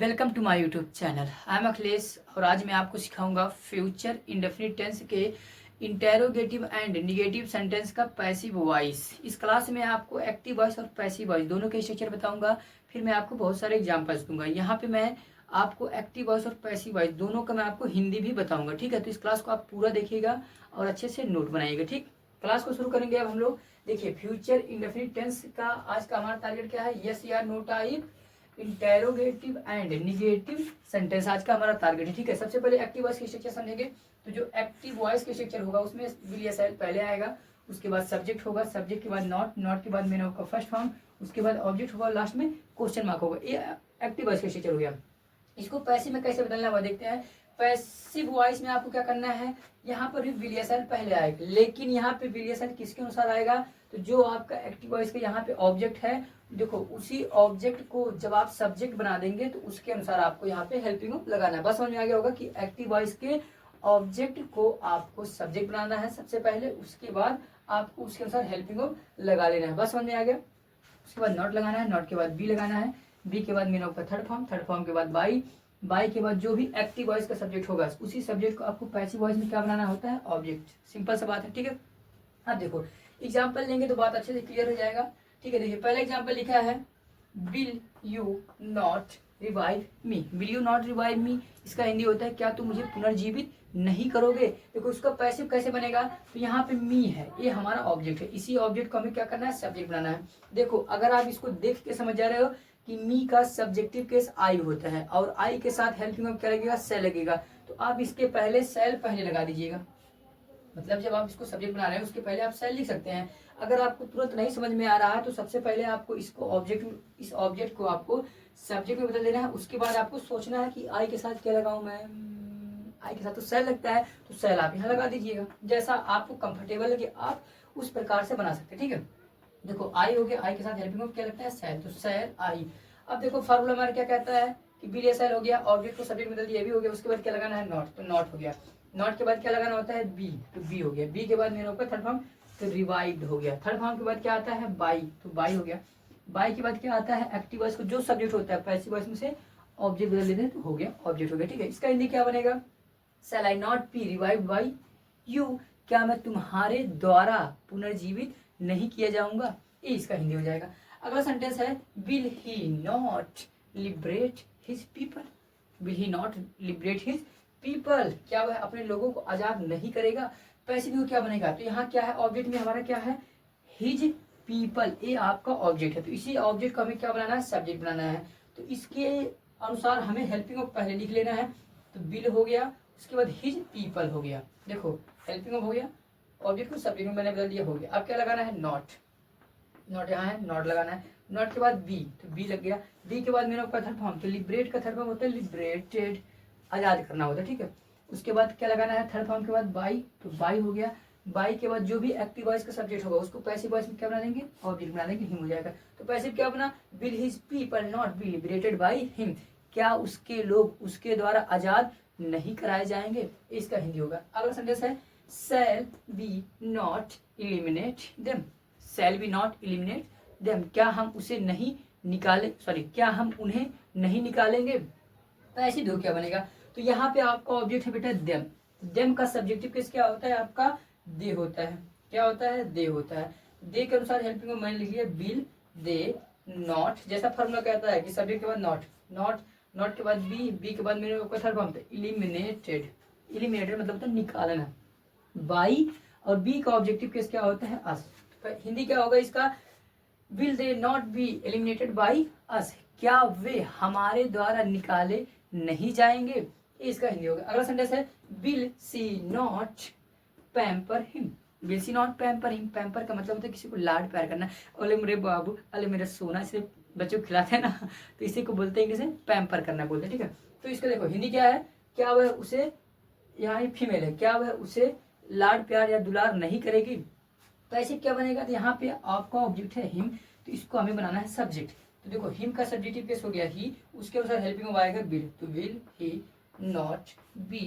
Welcome to my YouTube channel. I am Akhilesh और आज मैं आपको सिखाऊंगा फ्यूचर इंडेफिनिट टेंस के इंटेरोगेटिव एंड निगेटिव सेंटेंस का पैसिव वॉइस। इस क्लास में आपको एक्टिव वॉइस और पैसिव वॉइस दोनों के स्ट्रक्चर बताऊंगा। फिर मैं आपको बहुत सारे एग्जांपल्स दूंगा। यहाँ पे मैं आपको एक्टिव वॉइस और पैसिव वॉइस दोनों का मैं आपको हिंदी भी बताऊंगा। ठीक है, तो इस क्लास को आप पूरा देखिएगा और अच्छे से नोट बनाइएगा। ठीक, क्लास को शुरू करेंगे अब हम लोग। देखिए, फ्यूचर इंडेफिनिट टेंस का आज का हमारा टारगेट क्या है? यस या no type interrogative and negative sentence आज का हमारा टारगेट है। ठीक है, सबसे पहले एक्टिव वॉइस की स्ट्रक्चर समझेंगे। तो जो एक्टिव वॉइस की स्ट्रक्चर होगा उसमें विल या शैल पहले आएगा, उसके बाद सब्जेक्ट होगा, सब्जेक्ट के बाद नॉट, नॉट के बाद मेन वर्ब का फर्स्ट फॉर्म, उसके बाद ऑब्जेक्ट होगा, लास्ट में क्वेश्चन मार्क होगा। ये एक्टिव वॉइस की स्ट्रक्चर हो गया। इसको पैसिव में कैसे बदलना हुआ देखते हैं। पैसिव वॉइस में आपको क्या करना है, यहाँ पर भी विल या शैल पहले आएगा, लेकिन यहाँ पे विल या शैल किसके अनुसार आएगा? तो जो आपका एक्टिव वॉइस का यहाँ पे ऑब्जेक्ट है, देखो उसी ऑब्जेक्ट को जब आप सब्जेक्ट बना देंगे तो उसके अनुसार आपको यहाँ पे हेल्पिंग लगाना है। बस समझ में आ गया होगा कि एक्टिव वॉइस के ऑब्जेक्ट को आपको सब्जेक्ट बनाना है सबसे पहले, उसके बाद आपको उसके अनुसार हेल्पिंग लगा लेना है। बस समझ में आ गया। उसके बाद नॉट लगाना है, नॉट के बाद बी लगाना है, बी के बाद मेन ऑफ का थर्ड फॉर्म, थर्ड फॉर्म के बाद बाई, बाई के बाद जो भी एक्टिव वॉइस का सब्जेक्ट होगा उसी सब्जेक्ट को आपको पैसिव वॉइस में क्या बनाना होता है? ऑब्जेक्ट। सिंपल सा बात है। ठीक है, अब देखो एग्जाम्पल लेंगे तो बात अच्छे से क्लियर हो जाएगा। ठीक है, देखिए पहला एग्जाम्पल लिखा है will you not revive me. Will you not revive मी, इसका हिंदी होता है क्या तुम मुझे पुनर्जीवित नहीं करोगे। देखो उसका पैसिव कैसे बनेगा? तो यहाँ पे मी है, ये हमारा ऑब्जेक्ट है, इसी ऑब्जेक्ट को हमें क्या करना है? सब्जेक्ट बनाना है। देखो अगर आप इसको देख के समझ जा रहे हो कि मी का सब्जेक्टिव केस आई होता है और आई के साथ हेल्पिंग क्या लगेगा? सेल लगेगा, तो आप इसके पहले सेल पहले लगा दीजिएगा। मतलब जब आप इसको सब्जेक्ट बना रहे हैं उसके पहले आप सेल लिख सकते हैं। अगर आपको तुरंत नहीं समझ में आ रहा है तो सबसे पहले आपको इसको इस ऑब्जेक्ट को आपको सब्जेक्ट में बदल देना है। उसके बाद आपको सोचना है कि आई के साथ क्या लगाऊं मैं। आई के साथ तो सेल लगता है, तो सेल आप यहाँ लगा दीजिएगा। जैसा आपको कंफर्टेबल लगे आप उस प्रकार से बना सकते हैं। ठीक है, देखो आई हो गया, आई के साथ हेल्पिंग वर्ब क्या लगता है? सेल, तो सेल आई। अब देखो फॉर्मूला हमारा क्या कहता है कि बी या सेल हो गया, ऑब्जेक्ट को सब्जेक्ट में बदल दिया, भी हो गया। उसके बाद क्या लगाना है? नॉट, तो नॉट हो गया। नॉट के बाद क्या लगाना होता है? बी, तो बी हो गया। बी के बाद मेरा होगा थर्ड फॉर्म, तो रिवाइव्ड हो गया। थर्ड फॉर्म के बाद क्या आता है? बाई, तो बाई हो गया। बाई के बाद क्या आता है? एक्टिव वॉइस को जो सब्जेक्ट होता है पैसिव वॉइस में से ऑब्जेक्ट बदल देते हैं, तो हो गया ऑब्जेक्ट हो गया। ठीक है, इसका हिंदी क्या बनेगा? Shall I not be revived by you, क्या मैं तुम्हारे द्वारा पुनर्जीवित नहीं किया जाऊंगा। ये इसका हिंदी हो जाएगा। अगला सेंटेंस है will he not liberate his people. Will he not liberate his people, क्या वह अपने लोगों को आजाद नहीं करेगा। पैसिव में क्या बनेगा? तो यहाँ क्या है? ऑब्जेक्ट में हमारा क्या है? हिज पीपल, ये आपका ऑब्जेक्ट है, तो इसी ऑब्जेक्ट को हमें क्या बनाना है? सब्जेक्ट बनाना है। तो इसके अनुसार हमें हेल्पिंग ऑफ पहले लिख लेना है। तो विल हो गया, उसके बाद हिज पीपल हो गया। देखो हेल्पिंग ऑफ हो गया, ऑब्जेक्ट को सब्जेक्ट में मैंने बदल दिया, हो गया। अब क्या लगाना है? नॉट, नॉट यहाँ है, नॉट लगाना है। नॉट के बाद बी, तो बी लग गया। बी के बाद मेरा का थर्ड फॉर्म, तो लिबरेट का थर्ड फॉर्म होता है लिबरेटेड, आजाद करना होता है। ठीक है, उसके बाद क्या लगाना है? थर्ड फॉर्म के बाद बाई, तो बाई हो गया। बाई के बाद जो भी एक्टिव वॉइस का सब्जेक्ट होगा उसको पैसिव वॉइस में क्या बना देंगे? ऑब्जेक्ट बना देंगे, हिम हो जाएगा। तो पैसिव क्या बना? Will his people not be liberated by him, क्या उसके लोग उसके द्वारा आजाद नहीं कराए जाएंगे। इसका हिंदी होगा। अगला सेंटेंस है shall we not eliminate them. Shell we not eliminate them, क्या हम उसे नहीं निकाले, सॉरी क्या हम उन्हें नहीं निकालेंगे। तो ऐसी दो क्या बनेगा? तो यहाँ पे आपका ऑब्जेक्ट है बेटा देम। देम का सब्जेक्टिव केस क्या होता है? आपका दे होता है। क्या होता है? दे होता है। दे के अनुसार हेल्पिंग में मैंने लिख लिया विल दे नॉट, जैसा फॉर्मूला कहता है कि सब्जेक्ट के बाद नॉट, नॉट, नॉट के बाद बी, बी के बाद मेरे थर्ड फॉर्म था इलिमिनेटेड। इलिमिनेटेड मतलब तो निकालना। बाई और बी का ऑब्जेक्टिव केस क्या होता है? अस। तो हिंदी क्या होगा इसका? Will they not be eliminated by us, क्या वे हमारे द्वारा निकाले नहीं जाएंगे। इसका हिंदी होगा। अगला सेंटेंस है will see not pamper him. Will see not pamper him, pamper का मतलब होता है किसी को लाड प्यार करना। अले मेरे बाबू, अले मेरा सोना, इसे बच्चों को खिलाते हैं ना, तो इसी को बोलते हैं इंग्लिश में पैम्पर करना बोलते हैं। ठीक है, तो इसका देखो हिंदी क्या है? क्या वह उसे, यहाँ फीमेल है, क्या वह उसे लाड प्यार या दुलार नहीं करेगी। तो ऐसे क्या बनेगा? तो यहाँ पे आपका ऑब्जेक्ट है हिम, तो इसको हमें बनाना है सब्जेक्ट। तो देखो हिम का सब्जेक्टिव केस हो गया ही, उसके अनुसार हेल्पिंग में आएगा विल, तो will he not be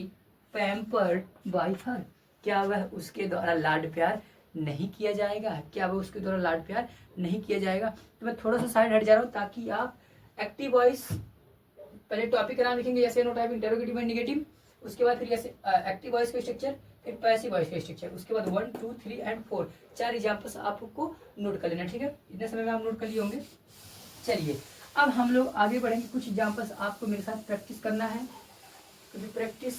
pampered bye हर, क्या वह उसके द्वारा लाड प्यार नहीं किया जाएगा। क्या वह उसके द्वारा लाड प्यार नहीं किया जाएगा। तो मैं थोड़ा सा साइड हट जा रहा हूँ ताकि आप एक्टिव वॉइस पहले टॉपिक का नाम लिखेंगे यस या no type, interrogative and negative, उसके बाद फिर यस एक्टिव वॉइस का स्ट्रक्चर, फिर पैसिव वॉइस का स्ट्रक्चर, उसके बाद 1 2 3 एंड 4 4 एग्जाम्पल्स आपको नोट कर लेना, ठीक है। इतने समय में आप नोट कर लिए होंगे। चलिए अब हम लोग आगे बढ़ेंगे, कुछ एग्जाम्पल्स आपको मेरे साथ प्रैक्टिस करना है, क्योंकि प्रैक्टिस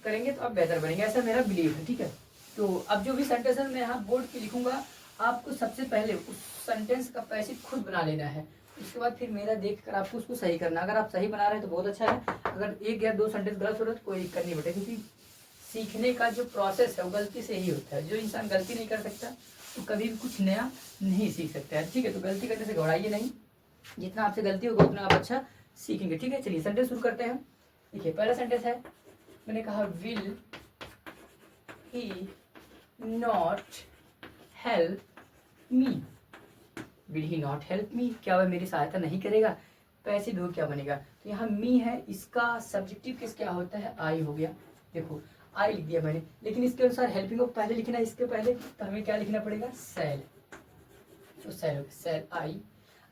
करेंगे तो आप बेहतर बनेंगे, ऐसा मेरा बिलीव है, ठीक है। तो अब जो भी सेंटेंस मैं यहाँ बोर्ड पे लिखूंगा, आपको सबसे पहले उस सेंटेंस का पैसिव खुद बना लेना है, उसके बाद फिर मेरा देख कर आपको उसको सही करना। अगर आप सही बना रहे हैं तो बहुत अच्छा है, अगर एक या दो सेंटेंस गलत हो रहा है तो कोई दिक्कत नहीं बेटा, क्योंकि सीखने का जो प्रोसेस है वो गलती से ही होता है। जो इंसान गलती नहीं कर सकता तो कभी भी कुछ नया नहीं सीख सकता है, ठीक है। तो गलती करने से घबराइए नहीं, जितना आपसे गलती होगा उतना आप अच्छा सीखेंगे, ठीक है। चलिए सेंटेंस शुरू करते हैं। देखिए पहला सेंटेंस है, मैंने कहा will he not help me. Will he not help me, क्या वह मेरी सहायता नहीं करेगा। पैसिव हो क्या बनेगा, तो यहाँ मी है, इसका सब्जेक्टिव किस क्या होता है, आई हो गया। देखो आई लिख दिया मैंने, लेकिन इसके अनुसार हेल्पिंग को पहले लिखना है, इसके पहले तो हमें क्या लिखना पड़ेगा, सेल। तो सेल हो गया, सेल आई।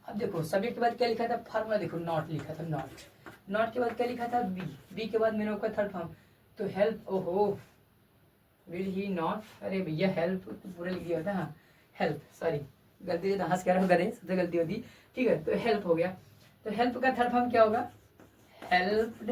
अब देखो सब्जेक्ट के बाद क्या लिखा था, फार्मूला देखो, नॉट लिखा था, नॉट के बाद क्या लिखा था, बी के बाद मैंने आपका थर्ड फॉर्म, तो हेल्प। ओहो विल ही नॉट, अरे भैया हेल्प तो पूरा लिख दिया था, हाँ हेल्प, सॉरी गलती से हंस कह रहा हूँ, सबसे गलती होती, ठीक है। तो हेल्प हो गया, तो हेल्प का थर्ड फॉर्म क्या होगा, हेल्प्ड।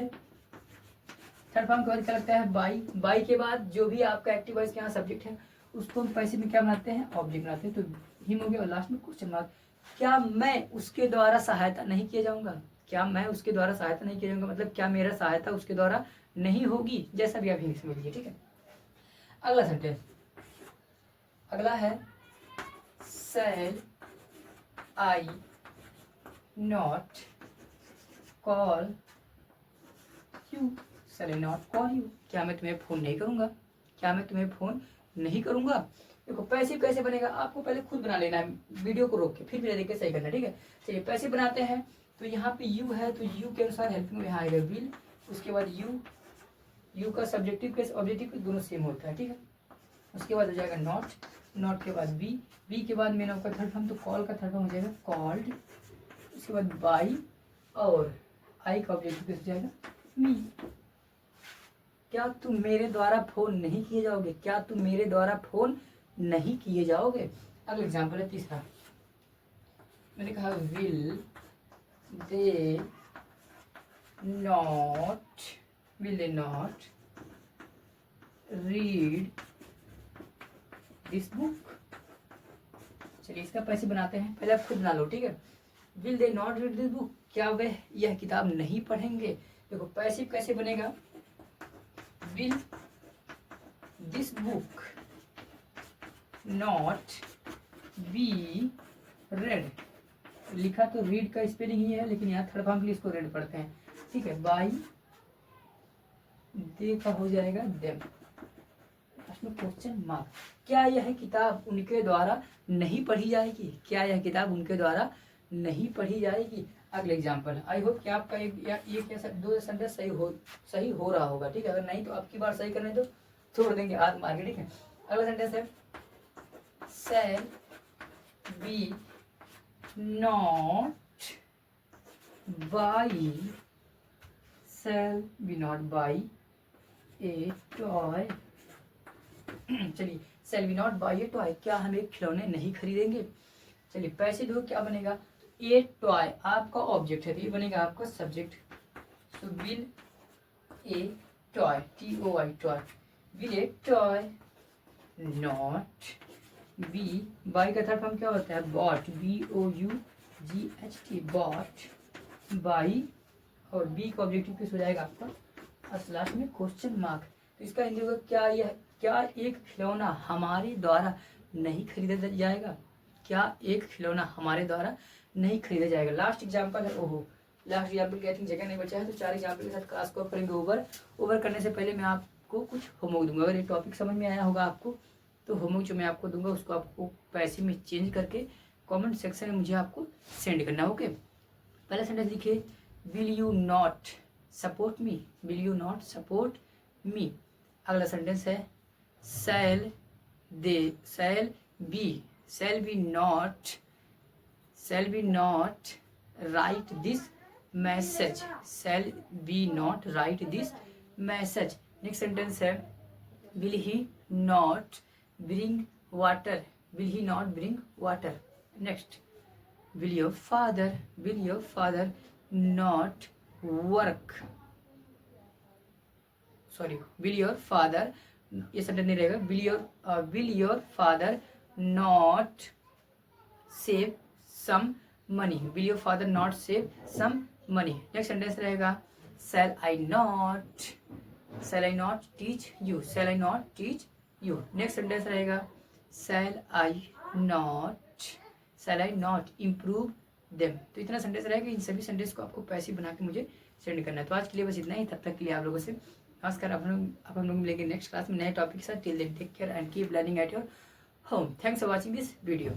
थर्ड फॉर्म के बाद क्या लगता है, बाई के बाद जो भी आपका एक्टिव वॉइस के यहाँ सब्जेक्ट है उसको हम पैसिव में क्या बनाते हैं, ऑब्जेक्ट बनाते हैं। तो हिम हो गया, और लास्ट में क्वेश्चन मार्क। क्या मैं उसके द्वारा सहायता नहीं किया जाऊंगा, क्या मैं उसके द्वारा सहायता नहीं किया जाऊंगा, मतलब क्या मेरा सहायता उसके द्वारा नहीं होगी, जैसा भी आप हिंदी समझ लीजिए, ठीक है। अगला सेंटेंस, अगला है shall I not call you. Shall I not call you, क्या मैं तुम्हें फोन नहीं करूंगा, क्या मैं तुम्हें फोन नहीं करूंगा। देखो पैसिव कैसे बनेगा, आपको पहले खुद बना लेना है, वीडियो को रोक के फिर मेरे देख के सही करना, ठीक है। चलिए पैसिव बनाते हैं, तो यहाँ पे यू है, तो यू के अनुसार हेल्पिंग में यहाँ आएगा विल, उसके बाद यू का सब्जेक्टिव के ऑब्जेक्टिव के दोनों सेम होता है, ठीक है। उसके बाद हो जाएगा नॉट के बाद बी के बाद मैंने आपका थर्ड फॉर्म, तो कॉल का थर्ड फॉर्म हो जाएगा कॉल्ड, उसके बाद बाई, और आई का ऑब्जेक्टिव हो जाएगा मी। क्या तुम मेरे द्वारा फोन नहीं किए जाओगे, क्या तुम मेरे द्वारा फोन नहीं किए जाओगे। अगला एग्जाम्पल है तीसरा, मैंने कहा will they not read this book. चलिए इसका पैसे बनाते हैं, पहले आप खुद बना लो, ठीक है। Will they not read this book, क्या वह यह किताब नहीं पढ़ेंगे। देखो पैसिव कैसे बनेगा, will this book not be red. लिखा तो रीड का स्पेलिंग ही है, लेकिन यहाँ थर्ड फॉर्म के लिए इसको रेड पढ़ते हैं, ठीक है। बाई दे का हो जाएगा देम, क्वेश्चन मार्क। क्या यह किताब उनके द्वारा नहीं पढ़ी जाएगी, क्या यह किताब उनके द्वारा नहीं पढ़ी जाएगी। अगले एग्जाम्पल, आई होप कि आपका एक दो सेंटेंस सही हो रहा होगा, ठीक है। अगर नहीं तो आपकी बार सही करने तो छोड़ देंगे हाथ मार के, ठीक है। अगला सेंटेंस है shall we not buy, shall we not buy a toy. चलिए shall we not buy a toy, क्या हम एक खिलौने नहीं खरीदेंगे। चलिए पैसे दो, क्या बनेगा, ए टॉय आपका ऑब्जेक्ट है, तो ये बनेगा आपका subject. So will A toy, TOY toy, will A toy not be, by का थर्ड फॉर्म क्या होता है, बॉट, BOUGHT बॉट बाई, और बी का ऑब्जेक्टिव किस हो जाएगा आपका लास्ट में क्वेश्चन मार्क। तो इसका हिंदी होगा, क्या एक खिलौना हमारे द्वारा नहीं खरीदा जाएगा, क्या एक खिलौना हमारे द्वारा नहीं खरीदा जाएगा। लास्ट एग्जाम्पल है, ओहो लास्ट एग्जाम्पल की आई थिंक जगह नहीं बचा है, तो 4 एग्जाम्पल के साथ क्लास को करेंगे ओवर करने से पहले मैं आपको कुछ होमवर्क दूंगा। अगर ये टॉपिक समझ में आया होगा आपको, तो होमवर्क जो मैं आपको दूंगा उसको आपको पैसे में चेंज करके कमेंट सेक्शन में मुझे आपको सेंड करना है, ओके। पहला सेंटेंस लिखिए, will you not support me, will you not support me. अगला सेंटेंस है shall we not write this message, shall we not write this message. Next sentence है will he not bring water, will he not bring water. Next will your father not work, sorry will your father, ये sentence नहीं रहेगा, will your father not save some money, will your father not save some money. Next sentence रहेगा shall I not teach you, shall I not teach you. Next sentence रहेगा shall I not improve them. तो इतना sentence रहेगा, इन सभी sentence को आपको passive बना के मुझे सेंड करना है। तो आज के लिए बस इतना ही, तब तक के लिए आप लोगों से नमस्कार। आप हम लोग मिलेंगे नेक्स्ट क्लास में नए टॉपिक के साथ। Till then take care and keep learning at your home. Thanks for watching this video.